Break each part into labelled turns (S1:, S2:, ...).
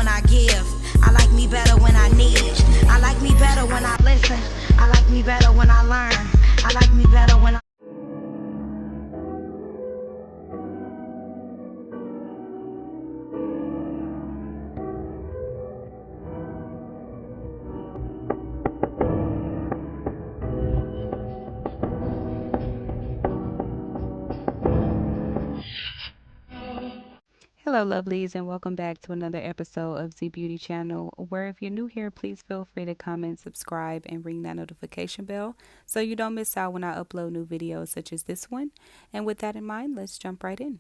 S1: when I give. I like me better when I need. I like me better when I listen. I like me better when I learn. I like me better when I...
S2: Hello, lovelies, and welcome back to another episode of Zhebeauty channel. Where if you're new here, please feel free to comment, subscribe, and ring that notification bell so you don't miss out when I upload new videos such as this one. And with that in mind, let's jump right in.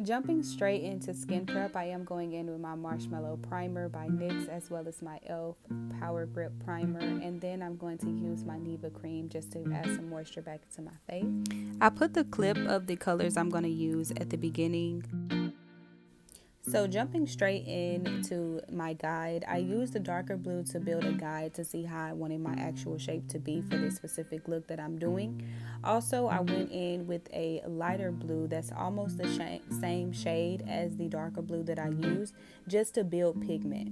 S2: Jumping straight into skin prep, I am going in with my Marshmallow Primer by NYX as well as my e.l.f. Power Grip Primer, and then I'm going to use my Neva Cream just to add some moisture back into my face. I put the clip of the colors I'm going to use at the beginning. So jumping straight into my guide, I used the darker blue to build a guide to see how I wanted my actual shape to be for this specific look that I'm doing. Also, I went in with a lighter blue that's almost the same shade as the darker blue that I used, just to build pigment.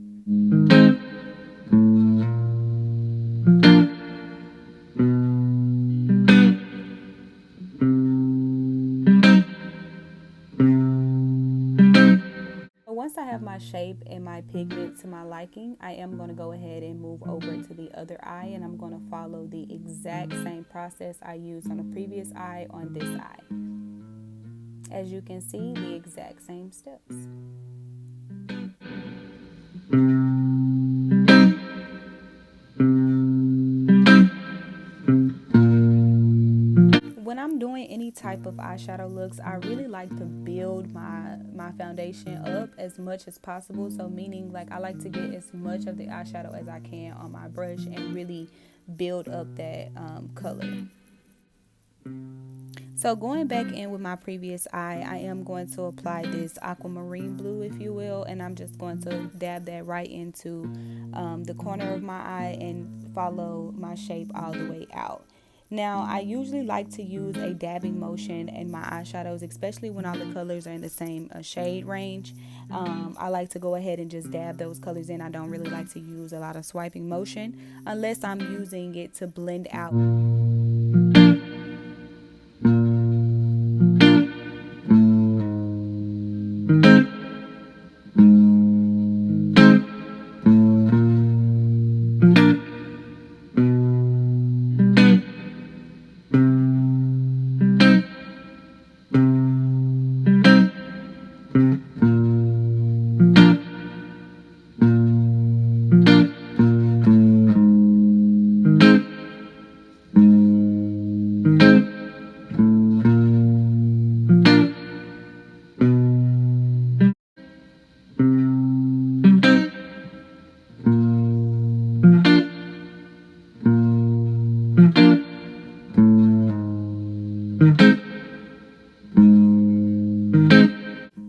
S2: Once I have my shape and my pigment to my liking, I am going to go ahead and move over to the other eye, and I'm going to follow the exact same process I used on the previous eye on this eye. As you can see, the exact same steps. When I'm doing any type of eyeshadow looks, I really like to build my foundation up as much as possible. So meaning, like, I like to get as much of the eyeshadow as I can on my brush and really build up that color. So going back in with my previous eye, I am going to apply this aquamarine blue, if you will, and I'm just going to dab that right into the corner of my eye and follow my shape all the way out. Now, I usually like to use a dabbing motion in my eyeshadows, especially when all the colors are in the same shade range. I like to go ahead and just dab those colors in. I don't really like to use a lot of swiping motion unless I'm using it to blend out.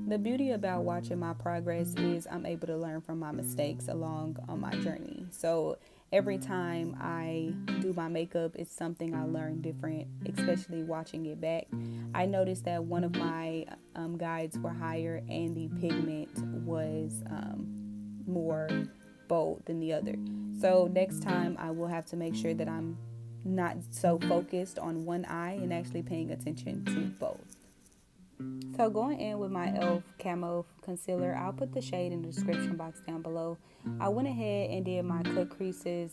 S2: The beauty about watching my progress is I'm able to learn from my mistakes along on my journey. So every time I do my makeup, it's something I learn different, especially watching it back. I noticed that one of my guides were higher and the pigment was more bold than the other. So next time I will have to make sure that I'm not so focused on one eye and actually paying attention to both. So going in with my e.l.f. Camo Concealer, I'll put the shade in the description box down below. I went ahead and did my cut creases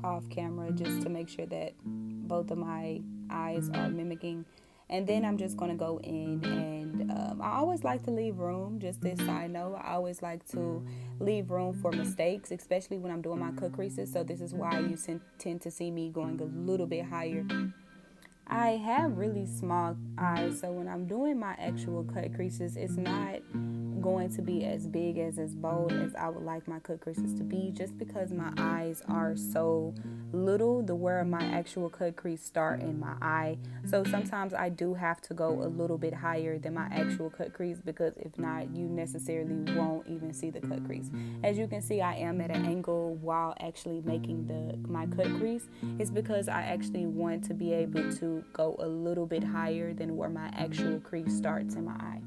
S2: off camera just to make sure that both of my eyes are mimicking. And then I'm just going to go in and I always like to leave room, just this side note, I always like to leave room for mistakes, especially when I'm doing my cut creases. So this is why you tend to see me going a little bit higher. I have really small eyes, so when I'm doing my actual cut creases, it's not going to be as big as bold as I would like my cut creases to be, just because my eyes are so little to where my actual cut crease start in my eye. So sometimes I do have to go a little bit higher than my actual cut crease, because if not, you necessarily won't even see the cut crease. As you can see, I am at an angle while actually making my cut crease. It's because I actually want to be able to go a little bit higher than where my actual crease starts in my eye.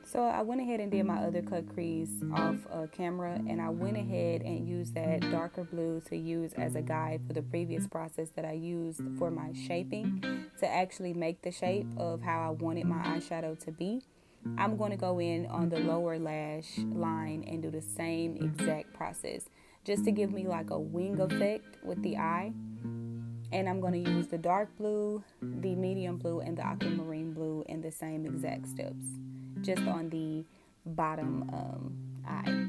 S2: So I went ahead and did my other cut crease off camera, and I went ahead and used that darker blue to use as a guide for the previous process that I used for my shaping to actually make the shape of how I wanted my eyeshadow to be. I'm going to go in on the lower lash line and do the same exact process just to give me like a wing effect with the eye. And I'm going to use the dark blue, the medium blue, and the aquamarine blue in the same exact steps, just on the bottom eye.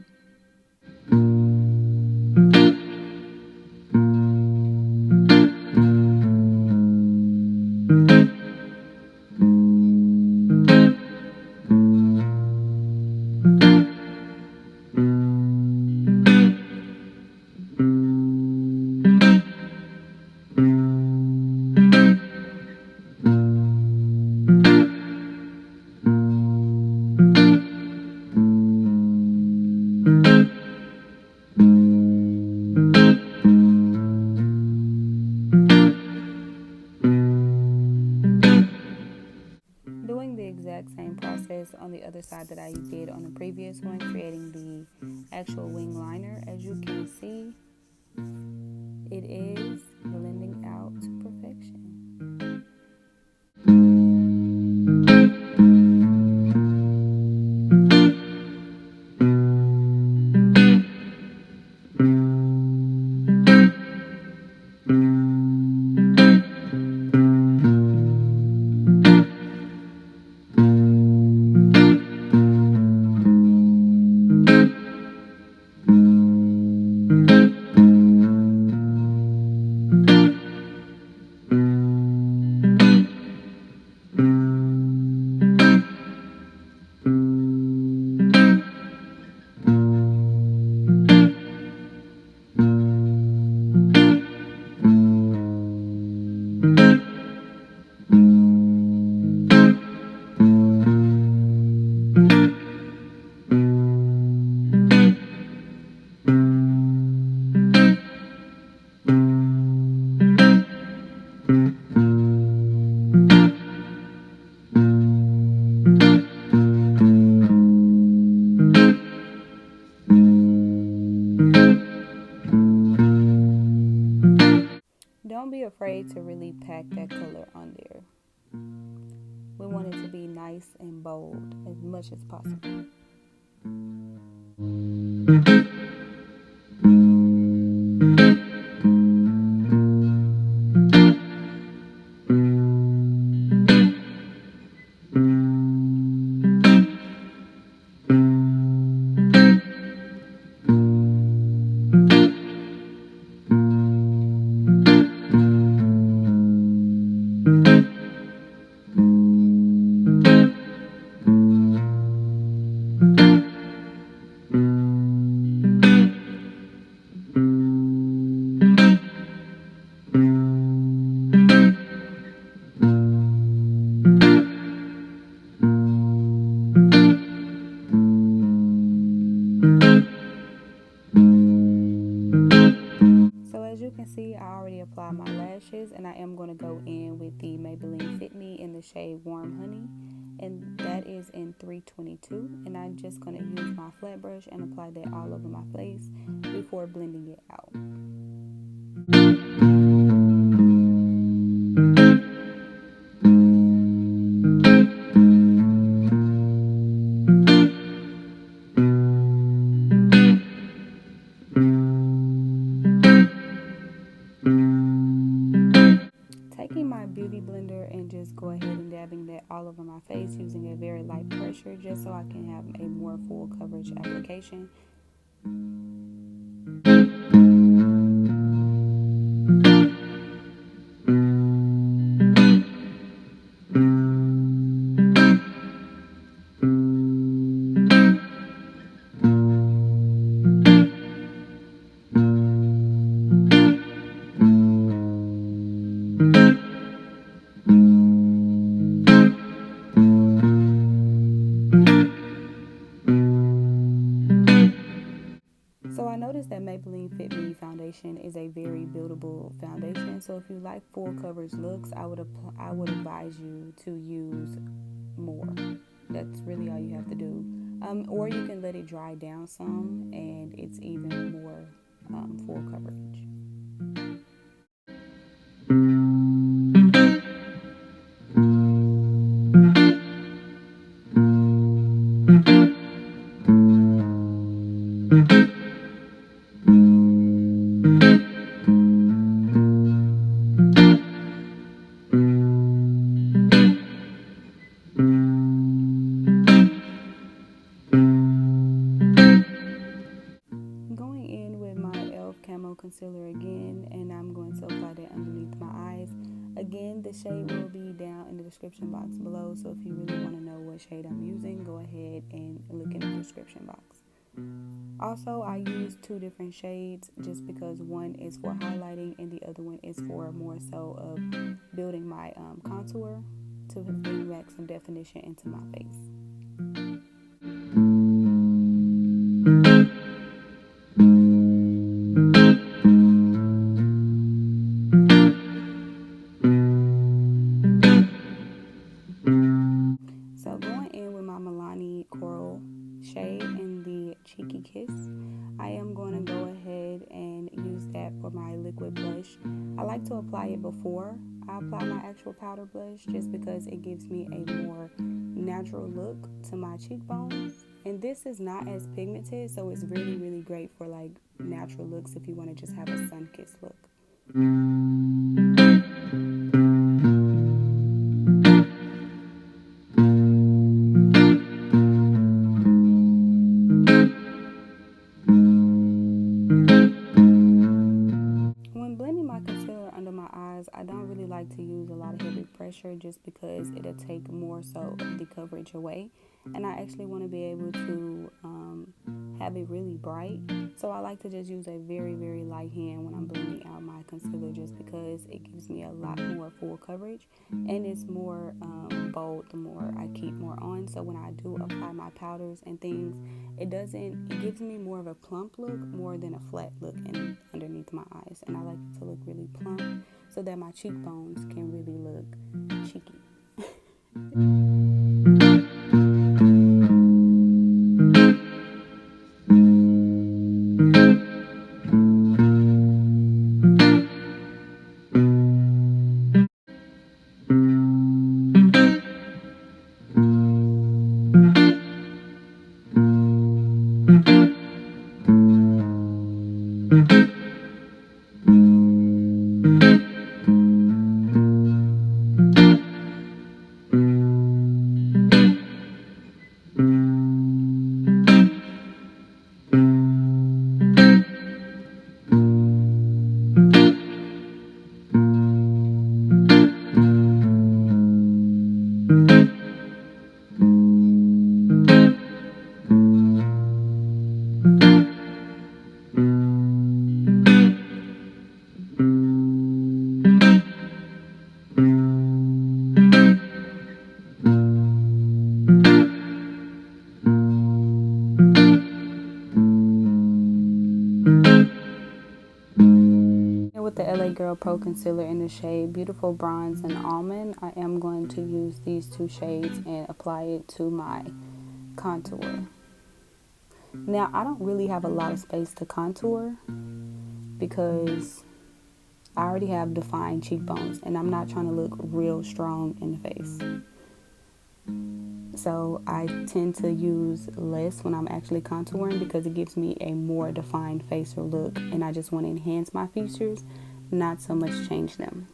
S2: Doing the exact same process on the other side that I did on the previous one, creating the actual wing liner. As you can see, it is blending out to perfection. Don't be afraid to really pack that color on there. We want it to be nice and bold as much as possible. So as you can see, I already applied my lashes, and I am going to go in with the Maybelline Fit Me in the shade Warm Honey, and that is in 322. And I'm just going to use my flat brush and apply that all over my face before blending it out. Taking my beauty blender and just go ahead and dabbing that all over my face using a very light pressure just so I can have a more full coverage application. Maybelline Fit Me foundation is a very buildable foundation. So if you like full coverage looks, I would advise you to use more. That's really all you have to do. Or you can let it dry down some, and it's even more full coverage. Going in with my e.l.f. Camo Concealer again, and I'm going to apply that underneath my eyes. Again, the shade will be down in the description box below, so if you really want to know what shade I'm using, go ahead and look in the description box. Also, I use two different shades just because one is for highlighting and the other one is for more so of building my contour to bring back some definition into my face. So going in with my Milani Coral shade in the Cheeky Kiss, I am going to go ahead and use that for my liquid blush. I like to apply it before I apply my actual powder blush just because it gives me a more natural look to my cheekbones. And this is not as pigmented, so it's really, really great for like natural looks if you want to just have a sun-kissed look. I don't really like to use a lot of heavy pressure just because it'll take more so of the coverage away, and I actually want to be able to have it really bright, so I like to just use a very, very light hand when I'm blending out my concealer just because it gives me a lot more full coverage and it's more bold the more I keep more on. So when I do apply my powders and things, it gives me more of a plump look more than a flat look underneath my eyes, and I like it to look really plump so that my cheekbones can really look cheeky. With the LA Girl Pro Concealer in the shade Beautiful Bronze and Almond, I am going to use these two shades and apply it to my contour. Now, I don't really have a lot of space to contour because I already have defined cheekbones and I'm not trying to look real strong in the face. So I tend to use less when I'm actually contouring because it gives me a more defined face or look, and I just want to enhance my features, not so much change them.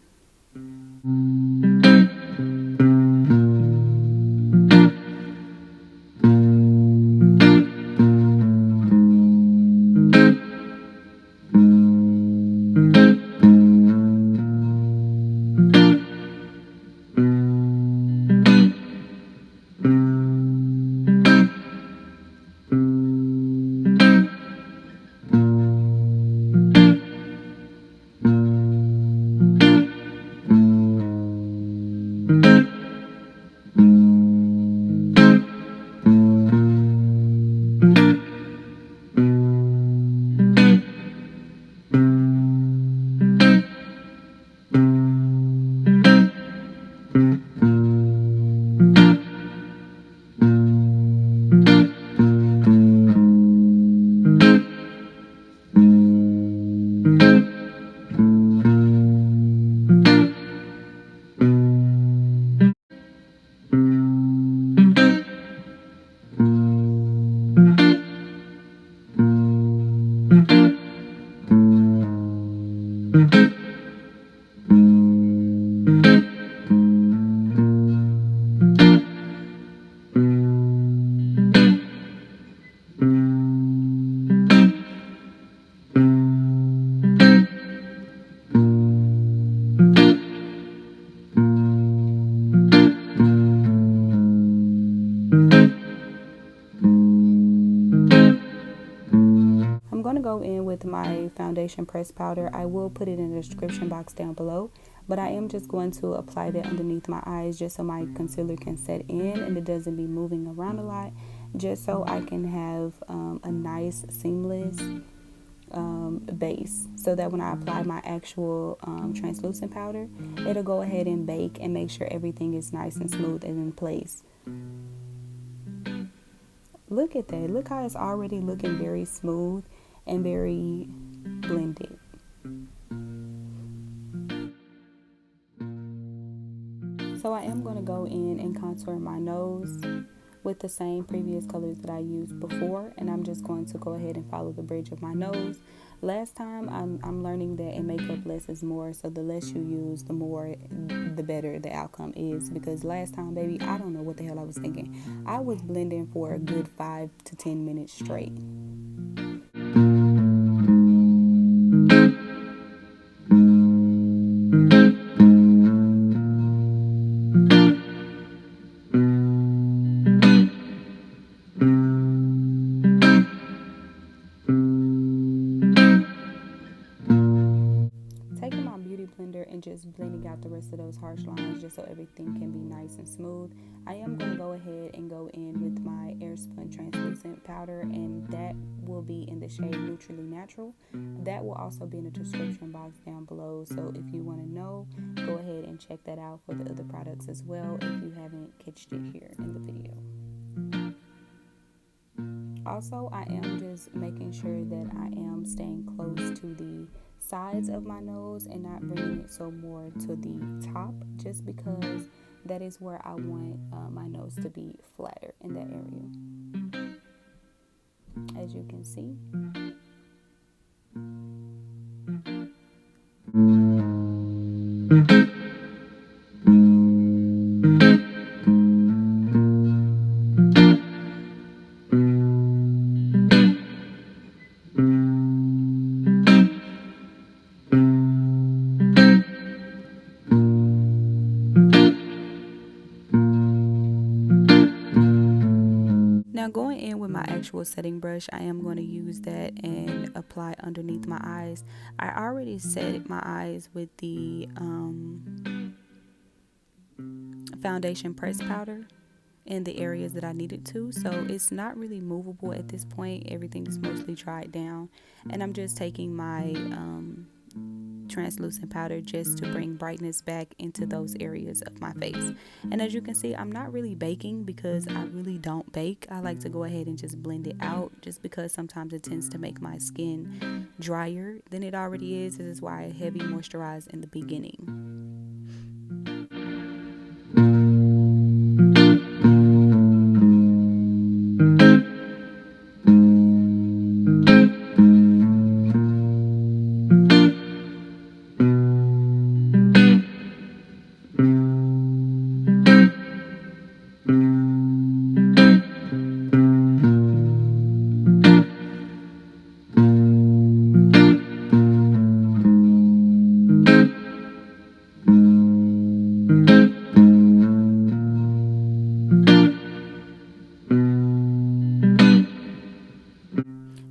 S2: to go in with my foundation press powder. I will put it in the description box down below, but I am just going to apply that underneath my eyes just so my concealer can set in and it doesn't be moving around a lot, just so I can have a nice seamless base, so that when I apply my actual translucent powder, it'll go ahead and bake and make sure everything is nice and smooth and in place. Look at that. Look how it's already looking very smooth and very blended. So I am going to go in and contour my nose with the same previous colors that I used before, and I'm just going to go ahead and follow the bridge of my nose. Last time, I'm learning that in makeup less is more, so the less you use, the more, the better the outcome is, because last time, baby, I don't know what the hell I was thinking. I was blending for a good 5 to 10 minutes straight. Taking my beauty blender and just blending out the rest of those harsh lines just so everything can be nice and smooth. I am going to go ahead and go in with my Airspun translucent powder, and that will be in the shade Neutrally Natural. That will also be in the description box down below, so if you want to know, go ahead and check that out for the other products as well if you haven't catched it here in the video. Also, I am just making sure that I am staying close to the sides of my nose and not bringing it so more to the top, just because that is where I want my nose to be flatter in that area, as you can see. Now going in with my actual setting brush, I am going to use that and apply underneath my eyes. I already set my eyes with the foundation press powder in the areas that I needed to, so it's not really movable at this point. Everything is mostly dried down, and I'm just taking my translucent powder just to bring brightness back into those areas of my face. And as you can see, I'm not really baking because I really don't bake. I like to go ahead and just blend it out, just because sometimes it tends to make my skin drier than it already is. This is why I heavy moisturize in the beginning.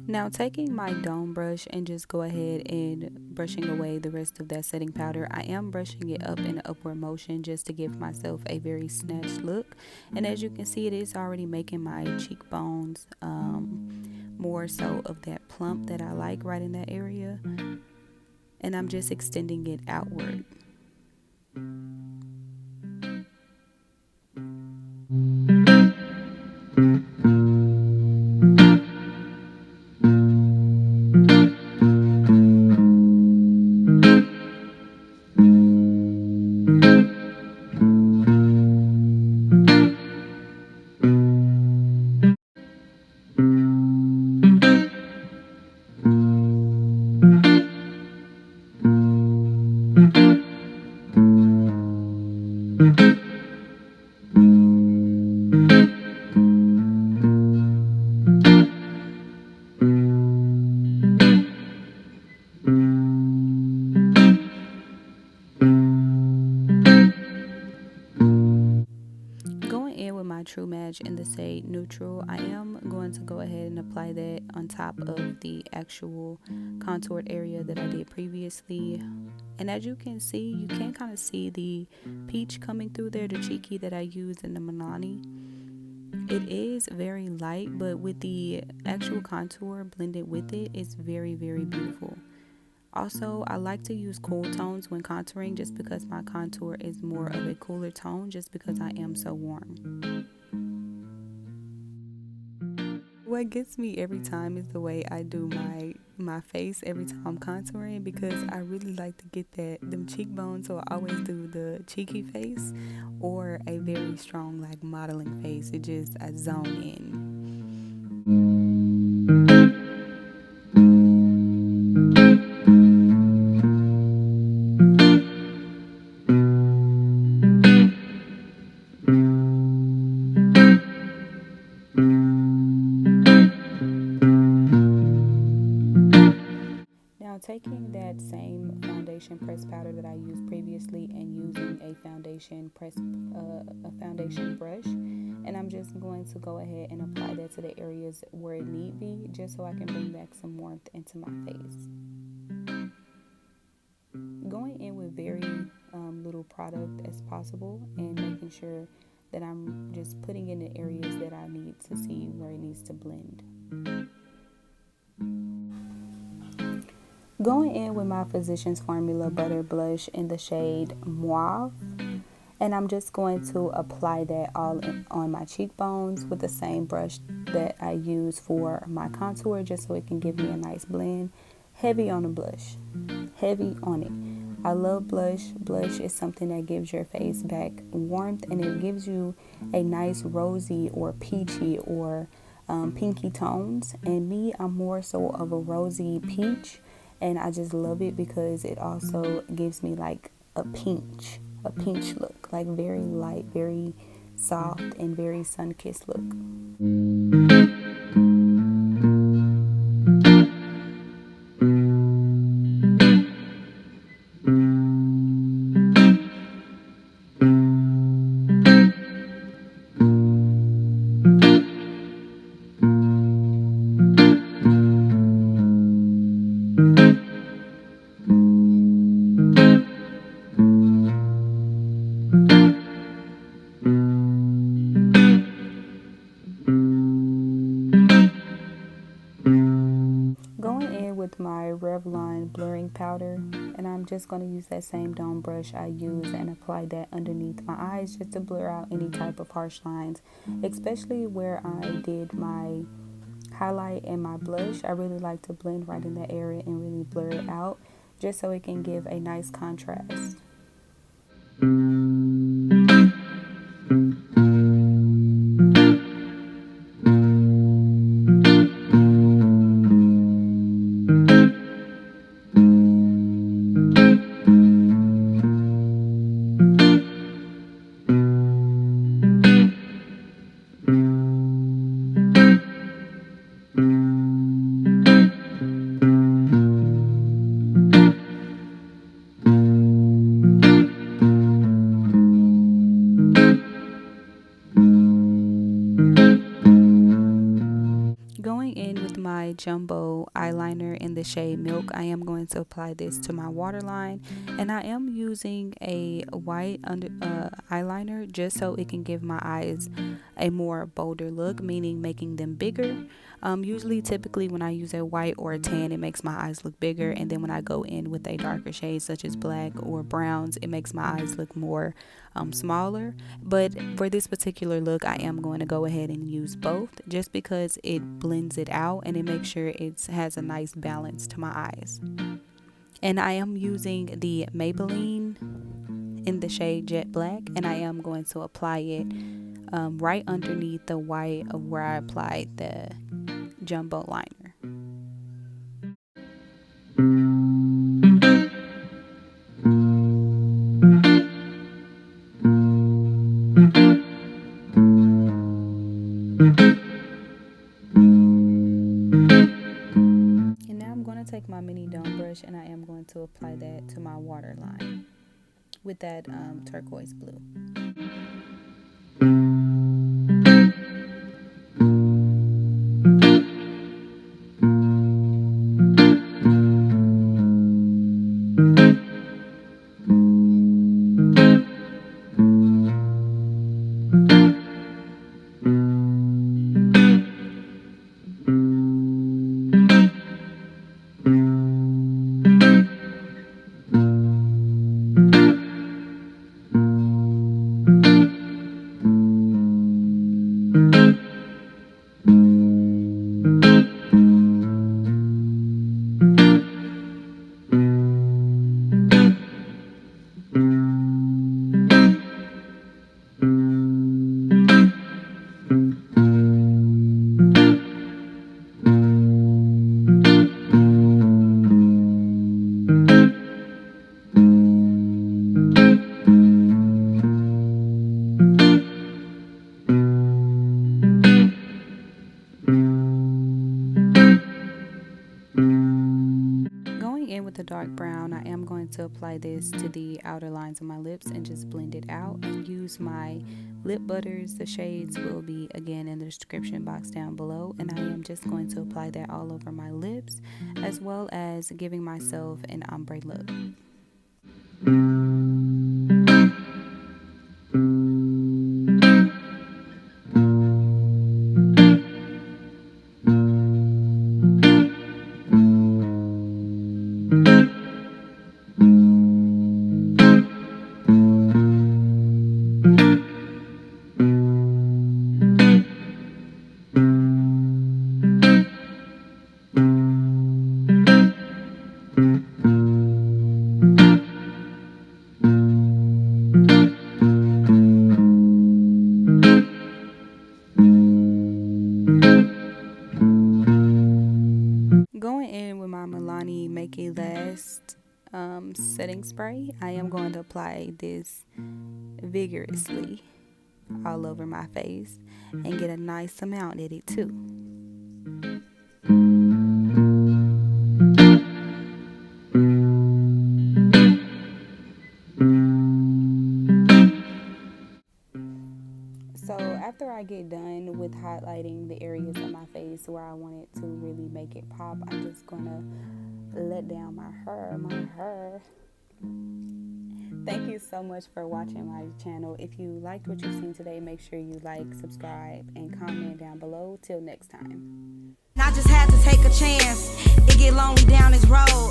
S2: Now taking my dome brush and just go ahead and brushing away the rest of that setting powder. I am brushing it up in an upward motion just to give myself a very snatched look. And as you can see, it is already making my cheekbones more so of that plump that I like right in that area. And I'm just extending it outward. my True Match in the shade Neutral, I am going to go ahead and apply that on top of the actual contoured area that I did previously. And as you can see, you can kind of see the peach coming through there, the cheeky that I used in the Milani. It is very light, but with the actual contour blended with it, it's very, very beautiful. Also, I like to use cool tones when contouring just because my contour is more of a cooler tone just because I am so warm. What gets me every time is the way I do my face every time I'm contouring, because I really like to get them cheekbones, so I always do the cheeky face or a very strong like modeling face. I zone in. Now, taking that same foundation press powder that I used previously and using a foundation brush, and I'm just going to go ahead and apply that to the areas where it need be, just so I can bring back some warmth into my face. Going in with very little product as possible and making sure that I'm just putting in the areas that I need to see where it needs to blend. Going in with my Physicians Formula Butter Blush in the shade Mauve, and I'm just going to apply that all on my cheekbones with the same brush that I use for my contour, just so it can give me a nice blend. Heavy on the blush, heavy on it. I love blush. Blush is something that gives your face back warmth, and it gives you a nice rosy or peachy or pinky tones. And me, I'm more so of a rosy peach, and I just love it because it also gives me like a pinch look, like very light, very soft, and very sun-kissed look. Going in with my Revlon blurring powder, and I'm just going to use that same dome brush I use and apply that underneath my eyes just to blur out any type of harsh lines, especially where I did my highlight and my blush. I really like to blend right in that area and really blur it out just so it can give a nice contrast. Going in with my jumbo eyeliner in the shade Milk, I am going to apply this to my waterline, and I am using a white eyeliner just so it can give my eyes a more bolder look, meaning making them bigger. Typically when I use a white or a tan, it makes my eyes look bigger, and then when I go in with a darker shade such as black or browns, it makes my eyes look more smaller. But for this particular look, I am going to go ahead and use both just because it blends it out and it makes sure it has a nice balance to my eyes. And I am using the Maybelline in the shade Jet Black, and I am going to apply it right underneath the white of where I applied the jumbo liner. And now I'm going to take my mini dome brush and I am going to apply that to my waterline with that turquoise blue. Going in with the dark brown, I am going to apply this to the outer lines of my lips and just blend it out and use my lip butters. The shades will be again in the description box down below, and I am just going to apply that all over my lips as well as giving myself an ombre look. Going in with my Milani Make It Last setting spray, I am going to apply this vigorously all over my face and get a nice amount at it too. So after I get done with highlighting the areas of my face where I want it to really make it pop, I'm just gonna let down my hair. Thank you so much for watching my channel. If you liked what you've seen today, make sure you like, subscribe, and comment down below. Till next time.
S1: I just had to take a chance. It get lonely down this road.